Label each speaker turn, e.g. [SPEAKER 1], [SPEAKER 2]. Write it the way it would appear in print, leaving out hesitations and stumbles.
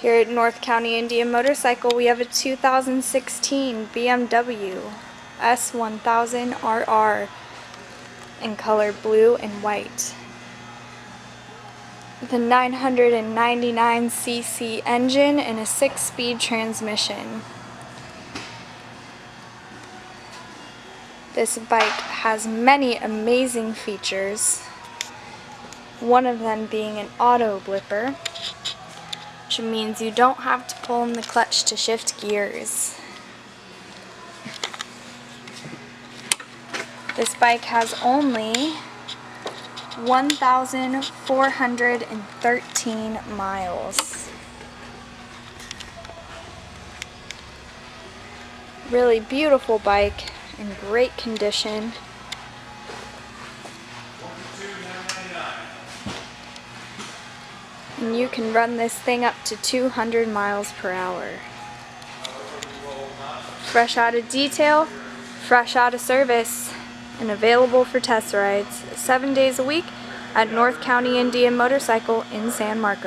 [SPEAKER 1] Here at North County Indian Motorcycle, we have a 2016 BMW S1000RR in color blue and white. With a 999cc engine and a 6-speed transmission. This bike has many amazing features, one of them being an auto blipper, which means you don't have to pull in the clutch to shift gears. This bike has only 1,413 miles. Really beautiful bike in great condition. And you can run this thing up to 200 miles per hour. Fresh out of detail, fresh out of service, and available for test rides 7 days a week at North County Indian Motorcycle in San Marcos.